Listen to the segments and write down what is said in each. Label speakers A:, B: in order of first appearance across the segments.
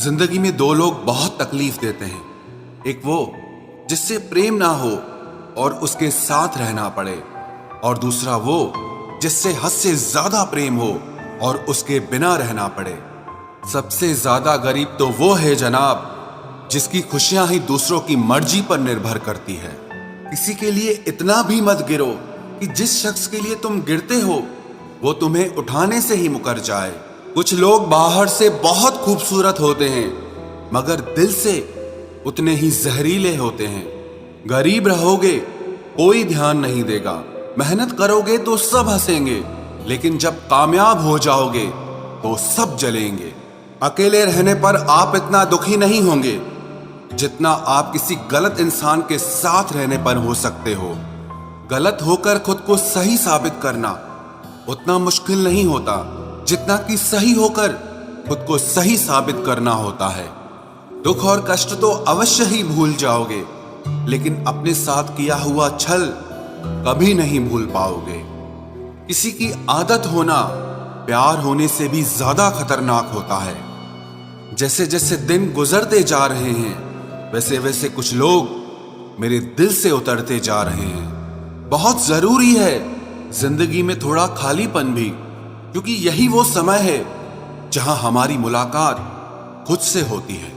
A: जिंदगी में दो लोग बहुत तकलीफ देते हैं। एक वो जिससे प्रेम ना हो और उसके साथ रहना पड़े, और दूसरा वो जिससे हद से ज्यादा प्रेम हो और उसके बिना रहना पड़े। सबसे ज्यादा गरीब तो वो है जनाब जिसकी खुशियां ही दूसरों की मर्जी पर निर्भर करती है। किसी के लिए इतना भी मत गिरो कि जिस शख्स के लिए तुम गिरते हो वो तुम्हें उठाने से ही मुकर जाए। कुछ लोग बाहर से बहुत खूबसूरत होते हैं मगर दिल से उतने ही जहरीले होते हैं। गरीब रहोगे कोई ध्यान नहीं देगा, मेहनत करोगे तो सब हंसेंगे, लेकिन जब कामयाब हो जाओगे तो सब जलेंगे। अकेले रहने पर आप इतना दुखी नहीं होंगे जितना आप किसी गलत इंसान के साथ रहने पर हो सकते हो। गलत होकर खुद को सही साबित करना उतना मुश्किल नहीं होता जितना कि सही होकर खुद को सही साबित करना होता है। दुख और कष्ट तो अवश्य ही भूल जाओगे, लेकिन अपने साथ किया हुआ छल कभी नहीं भूल पाओगे। किसी की आदत होना प्यार होने से भी ज्यादा खतरनाक होता है। जैसे जैसे दिन गुजरते जा रहे हैं वैसे वैसे कुछ लोग मेरे दिल से उतरते जा रहे हैं। बहुत जरूरी है जिंदगी में थोड़ा खालीपन भी, क्योंकि यही वो समय है जहां हमारी मुलाकात खुद से होती है।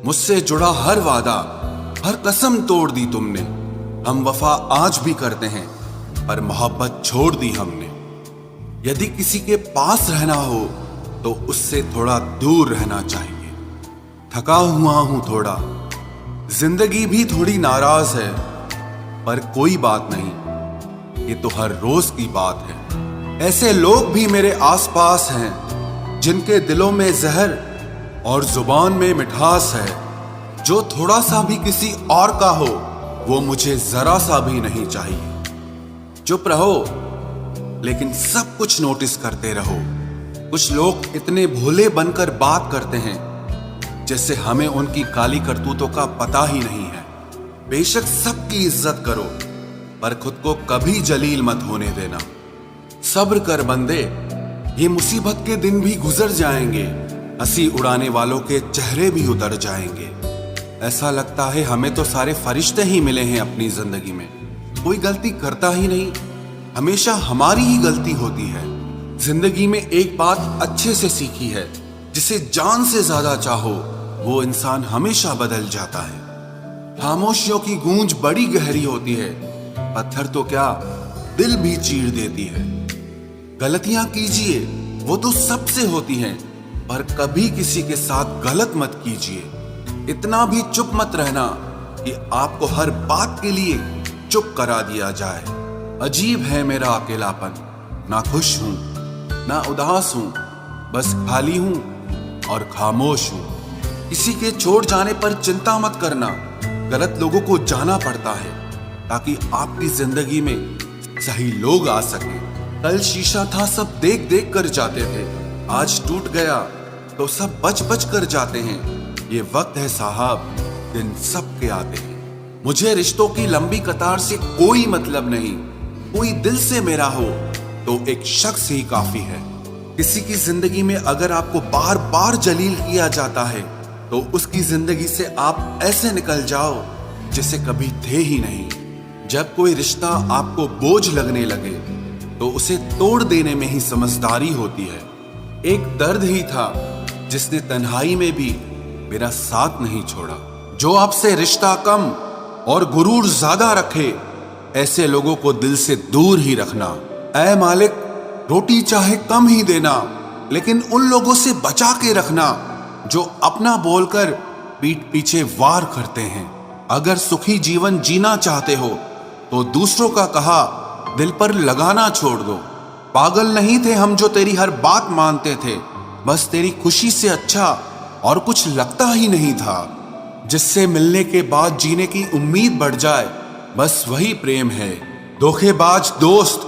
A: मुझसे जुड़ा हर वादा, हर कसम तोड़ दी तुमने। हम वफा आज भी करते हैं पर मोहब्बत छोड़ दी हमने। यदि किसी के पास रहना हो तो उससे थोड़ा दूर रहना चाहिए। थका हुआ हूं थोड़ा, जिंदगी भी थोड़ी नाराज है, पर कोई बात नहीं, ये तो हर रोज की बात है। ऐसे लोग भी मेरे आसपास हैं जिनके दिलों में जहर और जुबान में मिठास है। जो थोड़ा सा भी किसी और का हो वो मुझे जरा सा भी नहीं चाहिए। चुप रहो लेकिन सब कुछ नोटिस करते रहो। कुछ लोग इतने भोले बनकर बात करते हैं जैसे हमें उनकी काली करतूतों का पता ही नहीं है। बेशक सबकी इज्जत करो पर खुद को कभी जलील मत होने देना। सब्र कर बंदे, ये मुसीबत के दिन भी गुजर जाएंगे। हंसी उड़ाने वालों के चेहरे भी उतर जाएंगे। ऐसा लगता है हमें तो सारे फरिश्ते ही मिले हैं अपनी जिंदगी में। कोई गलती करता ही नहीं, हमेशा हमारी ही गलती होती है। जिंदगी में एक बात अच्छे से सीखी है, जिसे जान से ज्यादा चाहो वो इंसान हमेशा बदल जाता है। खामोशियों की गूंज बड़ी गहरी होती है, पत्थर तो क्या दिल भी चीर देती है। गलतियां कीजिए वो तो सबसे होती हैं, पर कभी किसी के साथ गलत मत कीजिए। इतना भी चुप मत रहना कि आपको हर बात के लिए चुप करा दिया जाए। अजीब है मेरा अकेलापन, ना खुश हूं ना उदास हूं, बस खाली हूं और खामोश हूं। किसी के छोड़ जाने पर चिंता मत करना, गलत लोगों को जाना पड़ता है ताकि आपकी जिंदगी में सही लोग आ सके। कल शीशा था सब देख देख कर जाते थे, आज टूट गया तो सब बच बच कर जाते हैं। ये वक्त है साहब, दिन सब के आते हैं। मुझे रिश्तों की लंबी कतार से कोई मतलब नहीं। कोई दिल से मेरा हो तो एक शख्स ही काफी है। किसी की जिंदगी में अगर आपको बार बार जलील किया जाता है तो उसकी जिंदगी से आप ऐसे निकल जाओ जैसे कभी थे ही नहीं। जब कोई रिश्ता आपको बोझ लगने लगे तो उसे तोड़ देने में ही समझदारी होती है। एक दर्द ही था जिसने तन्हाई में भी मेरा साथ नहीं छोड़ा। जो आपसे रिश्ता कम और गुरूर ज्यादा रखे, ऐसे लोगों को दिल से दूर ही रखना। ऐ मालिक, रोटी चाहे कम ही देना, लेकिन उन लोगों से बचा के रखना जो अपना बोलकर पीठ पीछे वार करते हैं। अगर सुखी जीवन जीना चाहते हो तो दूसरों का कहा दिल पर लगाना छोड़ दो। पागल नहीं थे हम जो तेरी हर बात मानते थे, बस तेरी खुशी से अच्छा और कुछ लगता ही नहीं था। जिससे मिलने के बाद जीने की उम्मीद बढ़ जाए, बस वही प्रेम है। धोखेबाज दोस्त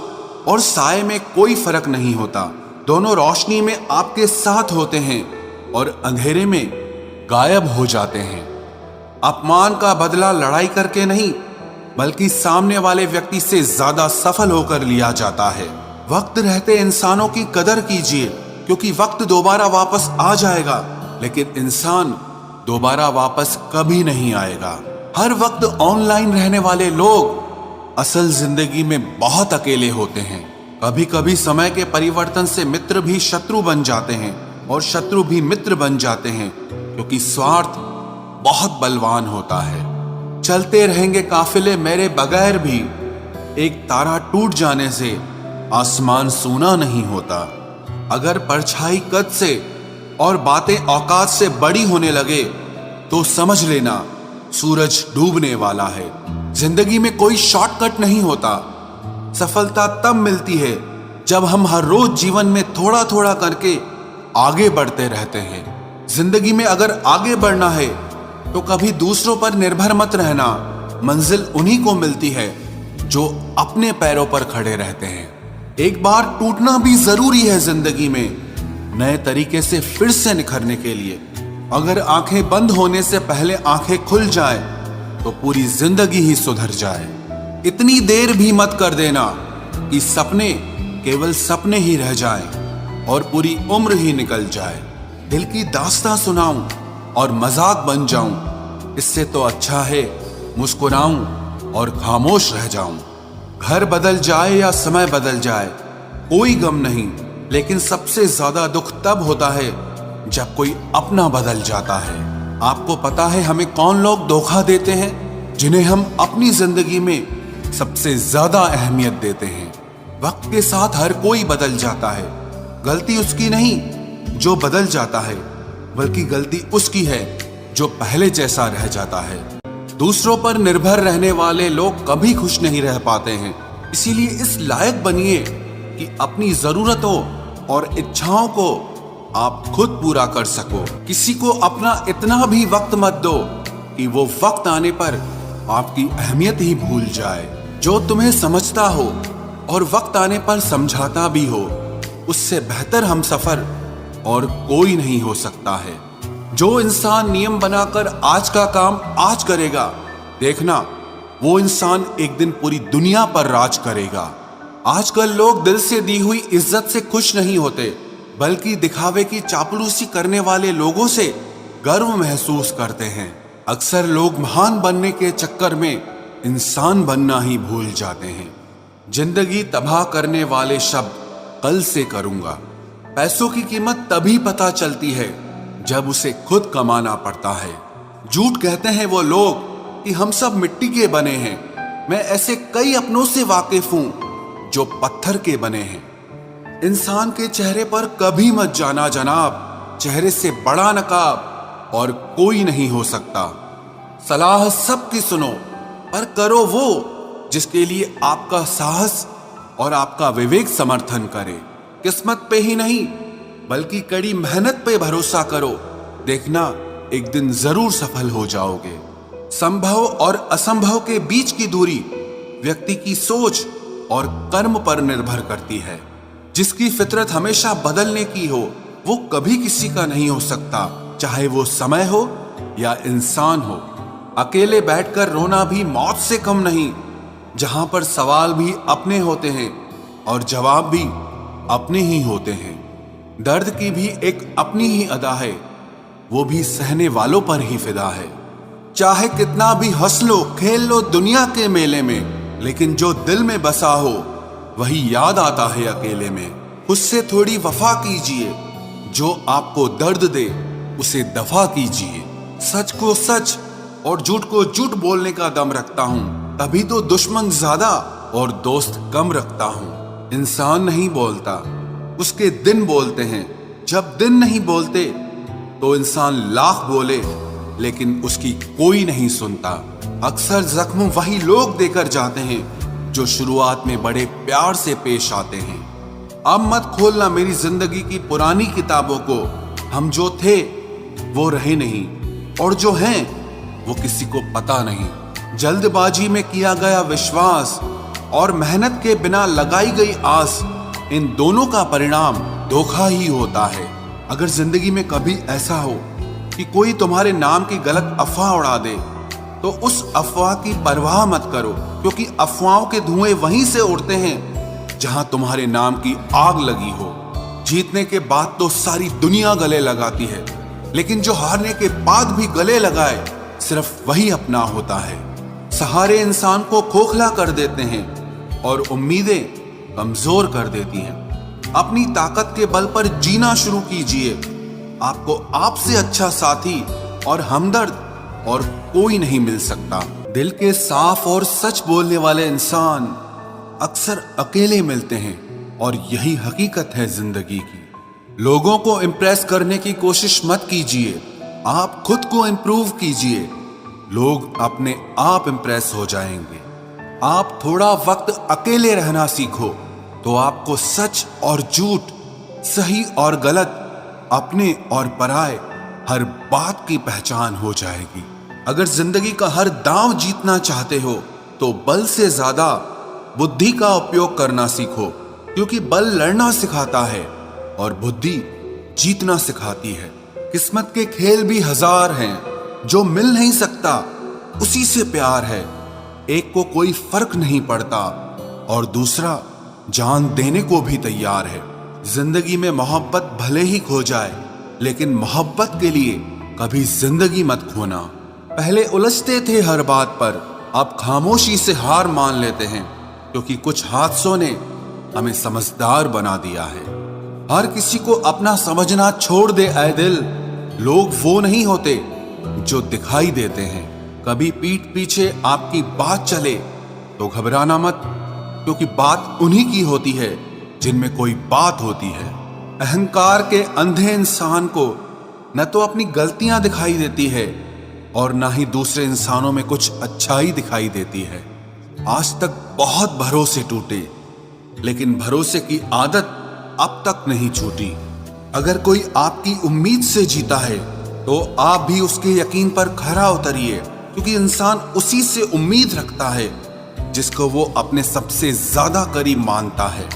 A: और साए में कोई फर्क नहीं होता। दोनों रोशनी में आपके साथ होते हैं और अंधेरे में गायब हो जाते हैं। अपमान का बदला लड़ाई करके नहीं, बल्कि सामने वाले व्यक्ति से ज्यादा सफल होकर लिया जाता है। वक्त रहते इंसानों की कदर कीजिए, क्योंकि वक्त दोबारा वापस आ जाएगा लेकिन इंसान दोबारा वापस कभी नहीं आएगा। हर वक्त ऑनलाइन रहने वाले लोग असल जिंदगी में बहुत अकेले होते हैं। कभी कभी समय के परिवर्तन से मित्र भी शत्रु बन जाते हैं और शत्रु भी मित्र बन जाते हैं, क्योंकि स्वार्थ बहुत बलवान होता है। चलते रहेंगे काफिले मेरे बगैर भी, एक तारा टूट जाने से आसमान सूना नहीं होता। अगर परछाई कद से और बातें औकात से बड़ी होने लगे तो समझ लेना सूरज डूबने वाला है। जिंदगी में कोई शॉर्टकट नहीं होता। सफलता तब मिलती है जब हम हर रोज जीवन में थोड़ा थोड़ा करके आगे बढ़ते रहते हैं। जिंदगी में अगर आगे बढ़ना है तो कभी दूसरों पर निर्भर मत रहना। मंजिल उन्हीं को मिलती है जो अपने पैरों पर खड़े रहते हैं। एक बार टूटना भी जरूरी है जिंदगी में, नए तरीके से फिर से निखरने के लिए। अगर आंखें बंद होने से पहले आंखें खुल जाए तो पूरी जिंदगी ही सुधर जाए। इतनी देर भी मत कर देना कि सपने केवल सपने ही रह जाएं और पूरी उम्र ही निकल जाए। दिल की दास्तां सुनाऊं और मजाक बन जाऊं, इससे तो अच्छा है मुस्कुराऊं और खामोश रह जाऊं। घर बदल जाए या समय बदल जाए कोई गम नहीं, लेकिन सबसे ज्यादा दुख तब होता है जब कोई अपना बदल जाता है। आपको पता है हमें कौन लोग धोखा देते हैं, जिन्हें हम अपनी जिंदगी में सबसे ज्यादा अहमियत देते हैं। वक्त के साथ हर कोई बदल जाता है। गलती उसकी नहीं जो बदल जाता है, बल्कि गलती उसकी है जो पहले जैसा रह जाता है। दूसरों पर निर्भर रहने वाले लोग कभी खुश नहीं रह पाते हैं। इसीलिए इस लायक बनिए कि अपनी जरूरतों और इच्छाओं को आप खुद पूरा कर सको। किसी को अपना इतना भी वक्त मत दो कि वो वक्त आने पर आपकी अहमियत ही भूल जाए। जो तुम्हें समझता हो और वक्त आने पर समझाता भी हो, उससे बेहतर हमसफर और कोई नहीं हो सकता है। जो इंसान नियम बनाकर आज का काम आज करेगा, देखना वो इंसान एक दिन पूरी दुनिया पर राज करेगा। आजकल लोग दिल से दी हुई इज्जत से खुश नहीं होते, बल्कि दिखावे की चापलूसी करने वाले लोगों से गर्व महसूस करते हैं। अक्सर लोग महान बनने के चक्कर में इंसान बनना ही भूल जाते हैं। जिंदगी तबाह करने वाले शब्द कल से करूंगा। पैसों की कीमत तभी पता चलती है जब उसे खुद कमाना पड़ता है। झूठ कहते हैं वो लोग कि हम सब मिट्टी के बने हैं। मैं ऐसे कई अपनों से वाकिफ हूं जो पत्थर के बने हैं। इंसान के चेहरे पर कभी मत जाना जनाब, चेहरे से बड़ा नकाब और कोई नहीं हो सकता। सलाह सबकी सुनो, पर करो वो जिसके लिए आपका साहस और आपका विवेक समर्थन करे। किस्मत पे ही नहीं बल्कि कड़ी मेहनत पे भरोसा करो, देखना एक दिन जरूर सफल हो जाओगे। संभव और असंभव के बीच की दूरी व्यक्ति की सोच और कर्म पर निर्भर करती है। जिसकी फितरत हमेशा बदलने की हो वो कभी किसी का नहीं हो सकता, चाहे वो समय हो या इंसान हो। अकेले बैठकर रोना भी मौत से कम नहीं, जहां पर सवाल भी अपने होते हैं और जवाब भी अपने ही होते हैं। दर्द की भी एक अपनी ही अदा है, वो भी सहने वालों पर ही फिदा है। चाहे कितना भी हंस लो खेल लो दुनिया के मेले में, लेकिन जो दिल में बसा हो वही याद आता है अकेले में। उससे थोड़ी वफा कीजिए, जो आपको दर्द दे उसे दफा कीजिए। सच को सच और झूठ को झूठ बोलने का दम रखता हूं, तभी तो दुश्मन ज्यादा और दोस्त कम रखता हूं। इंसान नहीं बोलता, उसके दिन बोलते हैं। जब दिन नहीं बोलते तो इंसान लाख बोले लेकिन उसकी कोई नहीं सुनता। अक्सर जख्म वही लोग देकर जाते हैं जो शुरुआत में बड़े प्यार से पेश आते हैं। अब मत खोलना मेरी जिंदगी की पुरानी किताबों को। हम जो थे वो रहे नहीं, और जो हैं वो किसी को पता नहीं। जल्दबाजी में किया गया विश्वास और मेहनत के बिना लगाई गई आस, इन दोनों का परिणाम धोखा ही होता है। अगर जिंदगी में कभी ऐसा हो कि कोई तुम्हारे नाम की गलत अफवाह उड़ा दे, तो उस अफवाह की परवाह मत करो, क्योंकि अफवाहों के धुएं वहीं से उड़ते हैं जहां तुम्हारे नाम की आग लगी हो। जीतने के बाद तो सारी दुनिया गले लगाती है, लेकिन जो हारने के बाद भी गले लगाए सिर्फ वही अपना होता है। सहारे इंसान को खोखला कर देते हैं और उम्मीदें कमजोर कर देती हैं। अपनी ताकत के बल पर जीना शुरू कीजिए। आपको आपसे अच्छा साथी और हमदर्द और कोई नहीं मिल सकता। दिल के साफ और सच बोलने वाले इंसान अक्सर अकेले मिलते हैं और यही हकीकत है जिंदगी की। लोगों को इम्प्रेस करने की कोशिश मत कीजिए, आप खुद को इम्प्रूव कीजिए। लोग अपने आप इम्प्रेस हो जाएंगे। आप थोड़ा वक्त अकेले रहना सीखो तो आपको सच और झूठ, सही और गलत, अपने और पराये हर बात की पहचान हो जाएगी। अगर जिंदगी का हर दांव जीतना चाहते हो तो बल से ज्यादा बुद्धि का उपयोग करना सीखो, क्योंकि बल लड़ना सिखाता है और बुद्धि जीतना सिखाती है। किस्मत के खेल भी हजार हैं, जो मिल नहीं सकता उसी से प्यार है। एक को कोई फर्क नहीं पड़ता और दूसरा जान देने को भी तैयार है। जिंदगी में मोहब्बत भले ही खो जाए, लेकिन मोहब्बत के लिए कभी जिंदगी मत खोना। पहले उलझते थे हर बात पर, अब खामोशी से हार मान लेते हैं, क्योंकि कुछ हादसों ने हमें समझदार बना दिया है। हर किसी को अपना समझना छोड़ दे ऐ दिल। लोग वो नहीं होते जो दिखाई देते हैं। कभी पीठ पीछे आपकी बात चले तो घबराना मत, क्योंकि बात उन्हीं की होती है जिनमें कोई बात होती है। अहंकार के अंधे इंसान को न तो अपनी गलतियां दिखाई देती है और ना ही दूसरे इंसानों में कुछ अच्छाई दिखाई देती है। आज तक बहुत भरोसे टूटे, लेकिन भरोसे की आदत अब तक नहीं छूटी। अगर कोई आपकी उम्मीद से जीता है तो आप भी उसके यकीन पर खरा उतरिए, क्योंकि इंसान उसी से उम्मीद रखता है जिसको वो अपने सबसे ज्यादा करीब मानता है।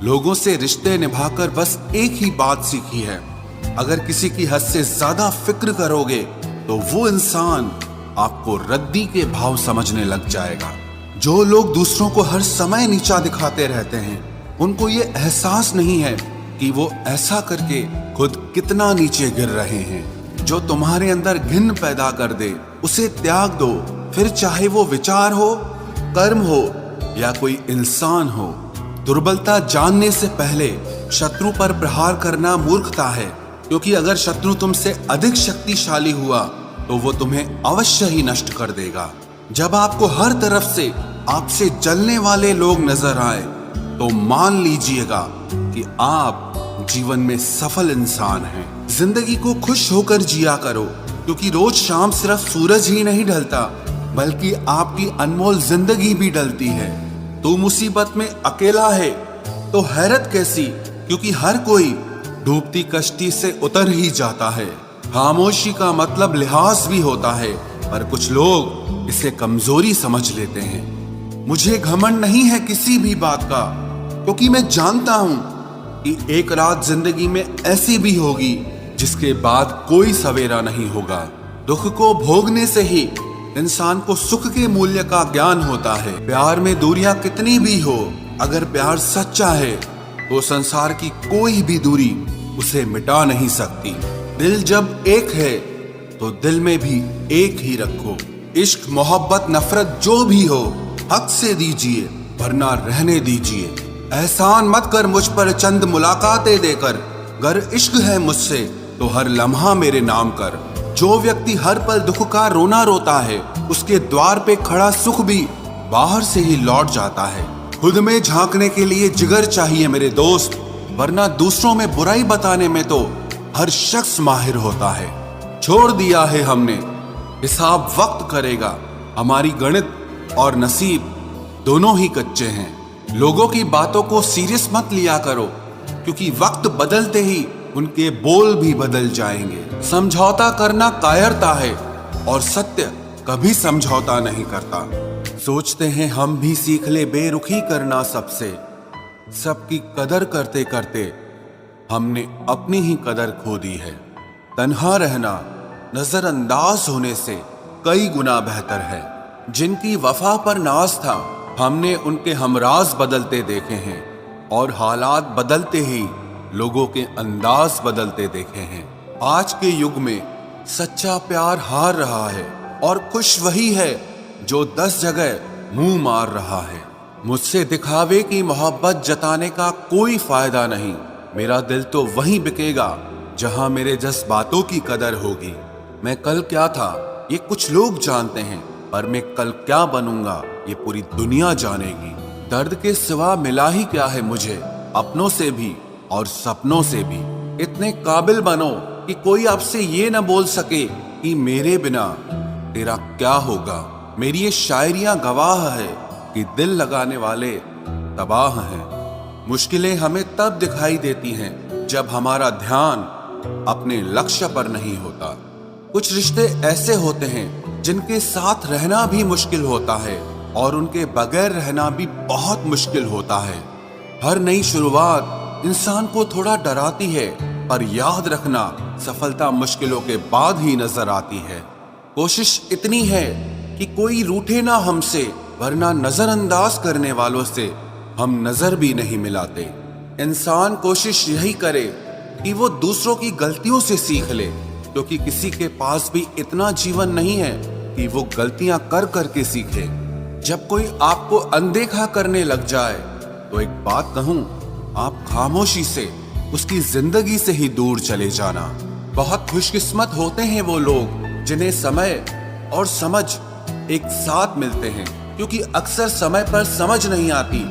A: लोगों से रिश्ते निभाकर बस एक ही बात सीखी है, अगर किसी की हद से ज्यादा फिक्र करोगे तो वो इंसान आपको रद्दी के भाव समझने लग जाएगा। जो लोग दूसरों को हर समय नीचा दिखाते रहते हैं, उनको ये एहसास नहीं है कि वो ऐसा करके खुद कितना नीचे गिर रहे हैं। जो तुम्हारे अंदर घिन पैदा कर दे उसे त्याग दो, फिर चाहे वो विचार हो, कर्म हो या कोई इंसान हो। दुर्बलता जानने से पहले शत्रु पर प्रहार करना मूर्खता है, क्योंकि अगर शत्रु तुमसे अधिक शक्तिशाली हुआ तो वो तुम्हें अवश्य ही नष्ट कर देगा। जब आपको हर तरफ से आपसे जलने वाले लोग नजर आए तो मान लीजिएगा कि आप जीवन में सफल इंसान हैं। जिंदगी को खुश होकर जिया करो, क्योंकि रोज शाम सिर्फ सूरज ही नहीं ढलता, बल्कि आपकी अनमोल जिंदगी भी ढलती है। तू मुसीबत में अकेला है तो हैरत कैसी, क्योंकि हर कोई डूबती कश्ती से उतर ही जाता है। खामोशी का मतलब लिहाज भी होता है, पर कुछ लोग इसे कमजोरी समझ लेते हैं। मुझे घमंड नहीं है किसी भी बात का, क्योंकि मैं जानता हूं कि एक रात जिंदगी में ऐसी भी होगी जिसके बाद कोई सवेरा नहीं होगा। दुख को भोगने से ही इंसान को सुख के मूल्य का ज्ञान होता है। प्यार में दूरियां कितनी भी हो, अगर प्यार सच्चा है तो संसार की कोई भी दूरी उसे मिटा नहीं सकती। दिल जब एक है तो दिल में भी एक ही रखो। इश्क, मोहब्बत, नफरत जो भी हो हक से दीजिए, वरना रहने दीजिए। एहसान मत कर मुझ पर चंद मुलाकातें देकर, गर इश्क है मुझसे तो हर लम्हा मेरे नाम कर। जो व्यक्ति हर पल दुख का रोना रोता है, उसके द्वार पे खड़ा सुख भी बाहर से ही लौट जाता है। खुद में झांकने के लिए जिगर चाहिए मेरे दोस्त, वरना दूसरों में बुराई बताने में तो हर शख्स माहिर होता है। छोड़ दिया है हमने, हिसाब वक्त करेगा। हमारी गणित और नसीब दोनों ही कच्चे हैं। लोगों की बातों को सीरियस मत लिया करो, क्योंकि वक्त बदलते ही उनके बोल भी बदल जाएंगे। समझौता करना कायरता है और सत्य कभी समझौता नहीं करता। सोचते हैं हम भी सीख ले बेरुखी करना सबसे, सबकी कदर करते करते हमने अपनी ही कदर खो दी है। तन्हा रहना नजरअंदाज होने से कई गुना बेहतर है। जिनकी वफा पर नाज था, हमने उनके हमराज बदलते देखे हैं, और हालात बदलते ही लोगों के अंदाज बदलते देखे हैं। आज के युग में सच्चा प्यार हार रहा है और खुश वही है जो 10 जगह मुंह मार रहा है। मुझसे दिखावे की मोहब्बत जताने का कोई फायदा नहीं। मेरा दिल तो वहीं बिकेगा जहां मेरे जज्बातों की कदर होगी। मैं कल क्या था ये कुछ लोग जानते हैं, पर मैं कल क्या बनूंगा ये पूरी दुनिया जानेगी। दर्द के सिवा मिला ही क्या है मुझे, अपनों से भी और सपनों से भी। इतने काबिल बनो कि कोई आपसे ये न बोल सके कि मेरे बिना तेरा क्या होगा। मेरी ये शायरियां गवाह है कि दिल लगाने वाले तबाह हैं। मुश्किलें हमें तब दिखाई देती हैं जब हमारा ध्यान अपने लक्ष्य पर नहीं होता। कुछ रिश्ते ऐसे होते हैं जिनके साथ रहना भी मुश्किल होता है और उनके बगैर रहना भी बहुत मुश्किल होता है। हर नई शुरुआत इंसान को थोड़ा डराती है, पर याद रखना सफलता मुश्किलों के बाद ही नजर आती है। कोशिश इतनी है कि कोई रूठे ना हमसे, वरना नजरअंदाज करने वालों से हम नजर भी नहीं मिलाते। इंसान कोशिश यही करे कि वो दूसरों की गलतियों से सीख ले, क्योंकि किसी के पास भी इतना जीवन नहीं है कि वो गलतियां कर करके सीखे। जब कोई आपको अनदेखा करने लग जाए तो एक बात कहूं, आप खामोशी से उसकी जिंदगी से ही दूर चले जाना। बहुत खुशकिस्मत होते हैं वो लोग जिन्हें समय और समझ एक साथ मिलते हैं, क्योंकि अक्सर समय पर समझ नहीं आती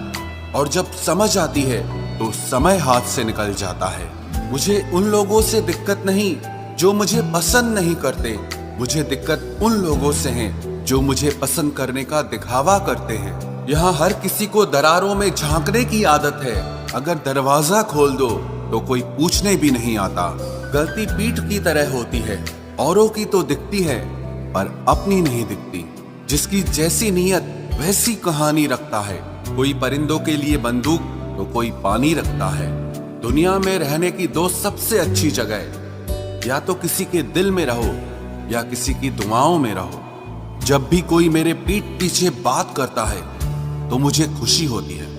A: और जब समझ आती है तो समय हाथ से निकल जाता है। मुझे उन लोगों से दिक्कत नहीं जो मुझे पसंद नहीं करते, मुझे दिक्कत उन लोगों से है जो मुझे पसंद करने का दिखावा करते हैं। यहाँ हर किसी को दरारों में झांकने की आदत है। अगर दरवाजा खोल दो तो कोई पूछने भी नहीं आता। गलती पीठ की तरह होती है, औरों की तो दिखती है पर अपनी नहीं दिखती। जिसकी जैसी नीयत वैसी कहानी रखता है। कोई परिंदों के लिए बंदूक तो कोई पानी रखता है। दुनिया में रहने की दो सबसे अच्छी जगह, या तो किसी के दिल में रहो या किसी की दुआओं में रहो। जब भी कोई मेरे पीठ पीछे बात करता है तो मुझे खुशी होती है।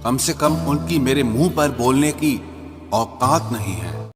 A: कम से कम उनकी मेरे मुंह पर बोलने की औकात नहीं है।